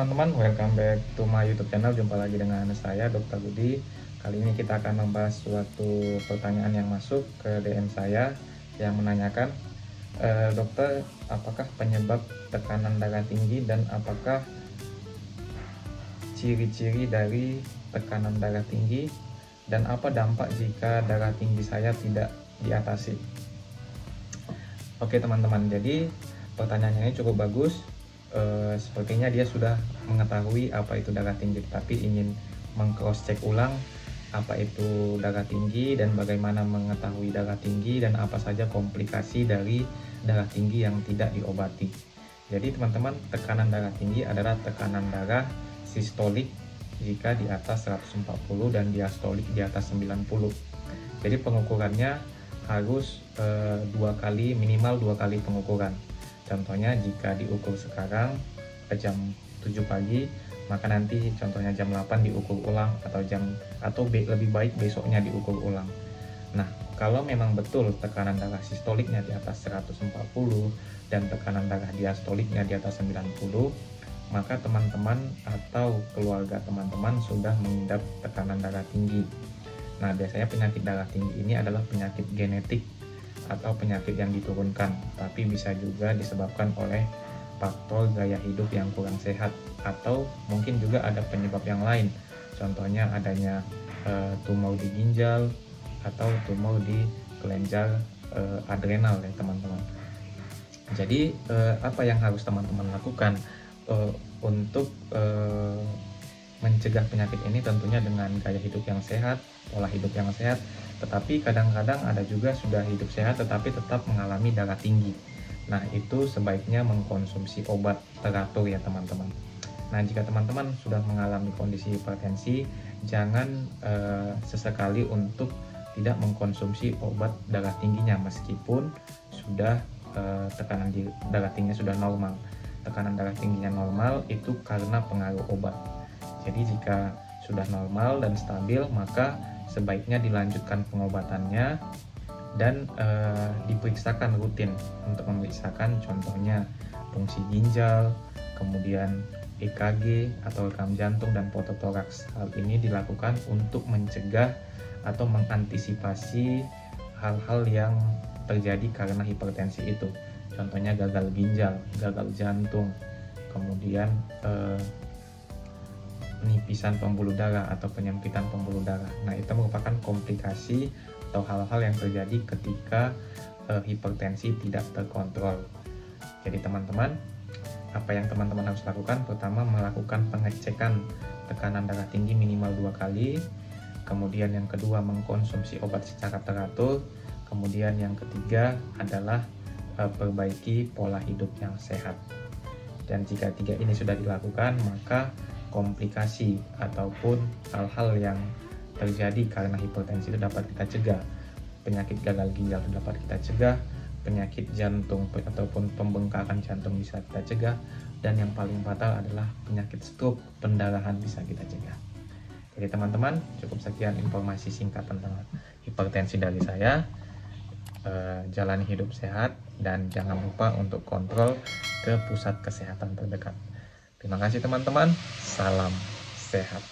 teman-teman, welcome back to my YouTube channel. Jumpa lagi dengan saya Dr. Budi. Kali ini kita akan membahas suatu pertanyaan yang masuk ke DM saya yang menanyakan, dokter, apakah penyebab tekanan darah tinggi dan apakah ciri-ciri dari tekanan darah tinggi dan apa dampak jika darah tinggi saya tidak diatasi? Oke teman-teman, jadi pertanyaannya ini cukup bagus. Sepertinya dia sudah mengetahui apa itu darah tinggi, tapi ingin meng-cross check ulang apa itu darah tinggi dan bagaimana mengetahui darah tinggi dan apa saja komplikasi dari darah tinggi yang tidak diobati. Jadi teman-teman, tekanan darah tinggi adalah tekanan darah sistolik jika di atas 140 dan diastolik di atas 90. Jadi pengukurannya harus minimal dua kali pengukuran. Contohnya jika diukur sekarang jam 7 pagi, maka nanti contohnya jam 8 diukur ulang atau lebih baik besoknya diukur ulang. Nah, kalau memang betul tekanan darah sistoliknya di atas 140 dan tekanan darah diastoliknya di atas 90, maka teman-teman atau keluarga teman-teman sudah mengidap tekanan darah tinggi. Nah, biasanya penyakit darah tinggi ini adalah penyakit genetik atau penyakit yang diturunkan, tapi bisa juga disebabkan oleh faktor gaya hidup yang kurang sehat, atau mungkin juga ada penyebab yang lain, contohnya adanya tumor di ginjal atau tumor di kelenjar adrenal ya teman-teman. Jadi apa yang harus teman-teman lakukan untuk mencegah penyakit ini? Tentunya dengan gaya hidup yang sehat, pola hidup yang sehat. Tetapi kadang-kadang ada juga sudah hidup sehat tetapi tetap mengalami darah tinggi. Nah, itu sebaiknya mengkonsumsi obat teratur ya teman-teman. Nah, jika teman-teman sudah mengalami kondisi hipertensi, jangan sesekali untuk tidak mengkonsumsi obat darah tingginya meskipun sudah tekanan darah tingginya sudah normal. Tekanan darah tingginya normal itu karena pengaruh obat. Jadi jika sudah normal dan stabil, maka sebaiknya dilanjutkan pengobatannya dan diperiksakan rutin untuk memeriksakan contohnya fungsi ginjal, kemudian EKG atau rekam jantung dan fototoraks. Hal ini dilakukan untuk mencegah atau mengantisipasi hal-hal yang terjadi karena hipertensi itu. Contohnya gagal ginjal, gagal jantung, kemudian penipisan pembuluh darah atau penyempitan pembuluh darah. Nah, itu merupakan komplikasi atau hal-hal yang terjadi ketika hipertensi tidak terkontrol. Jadi teman-teman, apa yang teman-teman harus lakukan? Pertama, melakukan pengecekan tekanan darah tinggi minimal 2 kali. Kemudian yang kedua, mengkonsumsi obat secara teratur. Kemudian yang ketiga adalah perbaiki pola hidup yang sehat. Dan jika 3 ini sudah dilakukan, maka komplikasi ataupun hal-hal yang terjadi karena hipertensi itu dapat kita cegah. Penyakit gagal ginjal itu dapat kita cegah, penyakit jantung ataupun pembengkakan jantung bisa kita cegah, dan yang paling fatal adalah penyakit stroke, pendarahan bisa kita cegah. Jadi teman-teman, cukup sekian informasi singkat tentang hipertensi dari saya. Jalani hidup sehat dan jangan lupa untuk kontrol ke pusat kesehatan terdekat. Terima kasih teman-teman, salam sehat.